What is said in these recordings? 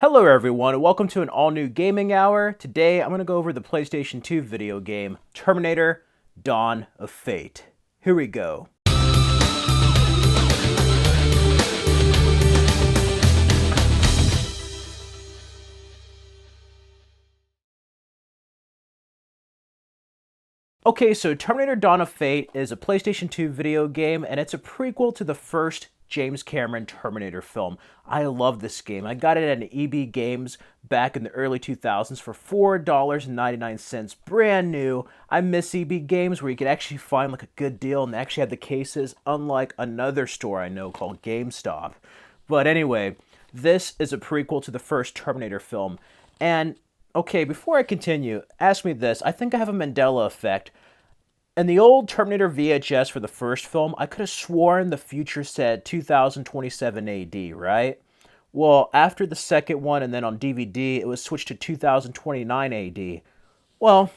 Hello everyone and welcome to an all-new gaming hour. Today I'm going to go over the PlayStation 2 video game Terminator Dawn of Fate. Here we go. Okay, so Terminator Dawn of Fate is a PlayStation 2 video game and it's a prequel to the first James Cameron Terminator film. I love this game. I got it at an EB Games back in the early 2000s for $4.99, brand new. I miss EB Games where you could actually find like a good deal and they actually had the cases, unlike another store I know called GameStop. But anyway, this is a prequel to the first Terminator film. And okay, before I continue, ask me this. I think I have a Mandela effect. In the old Terminator VHS for the first film, I could have sworn the future said 2027 AD, right? Well, after the second one and then on DVD, it was switched to 2029 AD. Well,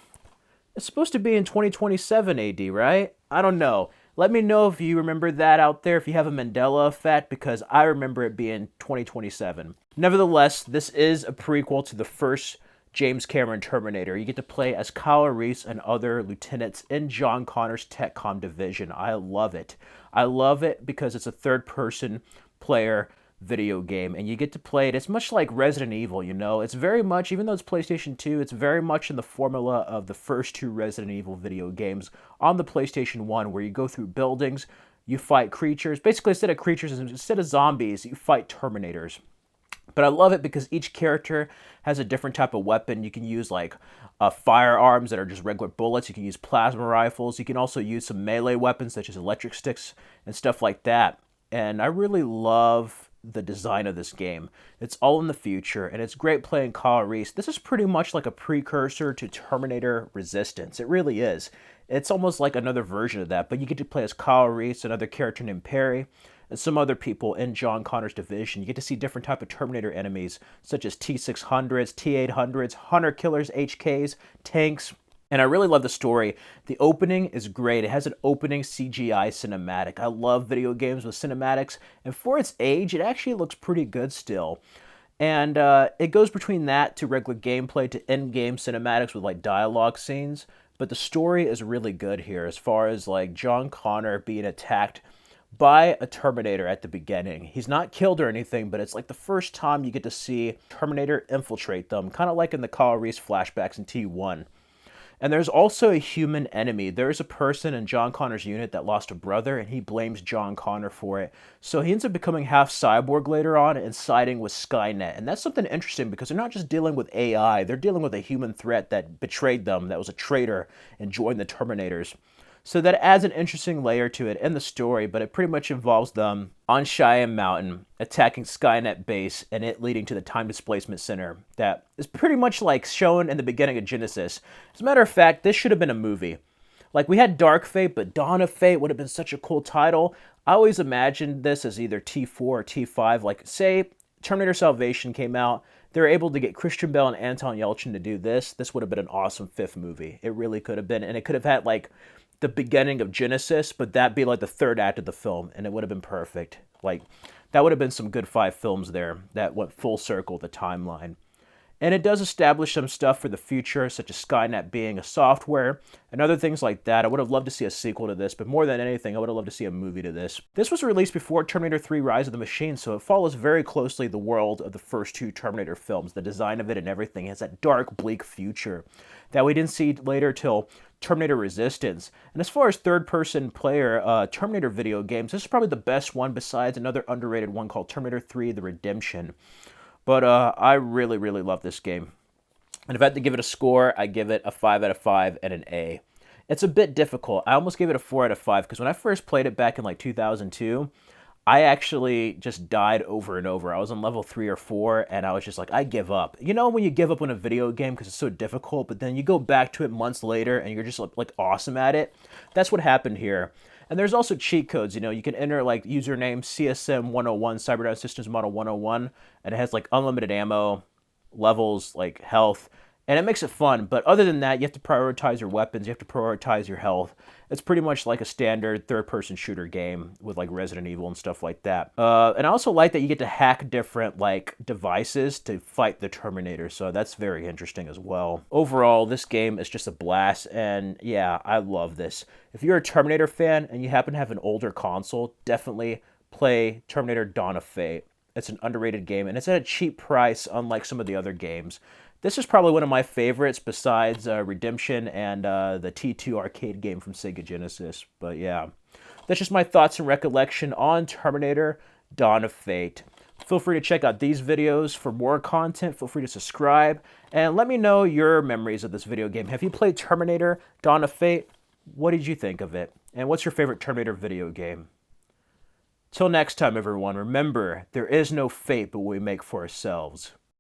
it's supposed to be in 2027 AD, right? I don't know. Let me know if you remember that out there, if you have a Mandela effect, because I remember it being 2027. Nevertheless, this is a prequel to the first James Cameron Terminator. You get to play as Kyle Reese and other lieutenants in John Connor's TechCom division. I love it. I love it because it's a third-person player video game and you get to play it. It's much like Resident Evil, you know. It's very much, even though it's PlayStation 2, it's very much in the formula of the first two Resident Evil video games on the PlayStation 1 where you go through buildings, you fight creatures. Basically, instead of zombies, you fight Terminators. But I love it because each character has a different type of weapon. You can use like firearms that are just regular bullets. You can use plasma rifles. You can also use some melee weapons such as electric sticks and stuff like that. And I really love the design of this game. It's all in the future, and it's great playing Kyle Reese. This is pretty much like a precursor to Terminator Resistance. It really is. It's almost like another version of that, but you get to play as Kyle Reese, another character named Perry, and some other people in John Connor's division. You get to see different type of Terminator enemies, such as T-600s, T-800s, hunter killers, HKs, tanks, and I really love the story. The opening is great. It has an opening CGI cinematic. I love video games with cinematics, and for its age, it actually looks pretty good still. And it goes between that to regular gameplay to in-game cinematics with like dialogue scenes. But the story is really good here as far as like John Connor being attacked by a Terminator at the beginning. He's not killed or anything, but it's like the first time you get to see Terminator infiltrate them, kind of like in the Kyle Reese flashbacks in T1. And there's also a human enemy. There's a person in John Connor's unit that lost a brother, and he blames John Connor for it. So he ends up becoming half cyborg later on and siding with Skynet. And that's something interesting because they're not just dealing with AI, they're dealing with a human threat that betrayed them, that was a traitor, and joined the Terminators. So that adds an interesting layer to it in the story, but it pretty much involves them on Cheyenne Mountain attacking Skynet base and it leading to the Time Displacement Center that is pretty much like shown in the beginning of Genesis. As a matter of fact, this should have been a movie. Like we had Dark Fate, but Dawn of Fate would have been such a cool title. I always imagined this as either T4 or T5. Like say Terminator Salvation came out, they were able to get Christian Bale and Anton Yelchin to do this. This would have been an awesome fifth movie. It really could have been, and it could have had like the beginning of Genesis, but that be like the third act of the film, and it would have been perfect. Like, that would have been some good 5 films there that went full circle the timeline. And it does establish some stuff for the future, such as Skynet being a software and other things like that. I would have loved to see a sequel to this, but more than anything, I would have loved to see a movie to this. This was released before Terminator 3 Rise of the Machine, so it follows very closely the world of the first two Terminator films. The design of it and everything has that dark, bleak future that we didn't see later till Terminator Resistance. And as far as third-person player Terminator video games, this is probably the best one besides another underrated one called Terminator 3 The Redemption. But I really, really love this game. And if I had to give it a score, I give it a 5 out of 5 and an A. It's a bit difficult. I almost gave it a 4 out of 5 because when I first played it back in like 2002, I actually just died over and over. I was on level 3 or 4 and I was just like, I give up. You know when you give up on a video game because it's so difficult, but then you go back to it months later and you're just like awesome at it? That's what happened here. And there's also cheat codes, you know, you can enter like username CSM101, Cyberdyne Systems Model 101, and it has like unlimited ammo, levels, like health, and it makes it fun. But other than that, you have to prioritize your weapons, you have to prioritize your health. It's pretty much like a standard third-person shooter game with like Resident Evil and stuff like that. And I also like that you get to hack different like devices to fight the Terminator, so that's very interesting as well. Overall, this game is just a blast, and yeah, I love this. If you're a Terminator fan and you happen to have an older console, definitely play Terminator Dawn of Fate. It's an underrated game, and it's at a cheap price, unlike some of the other games. This is probably one of my favorites besides Redemption and the T2 arcade game from Sega Genesis. But yeah, that's just my thoughts and recollection on Terminator Dawn of Fate. Feel free to check out these videos for more content. Feel free to subscribe and let me know your memories of this video game. Have you played Terminator Dawn of Fate? What did you think of it? And what's your favorite Terminator video game? Till next time, everyone, remember, there is no fate but what we make for ourselves.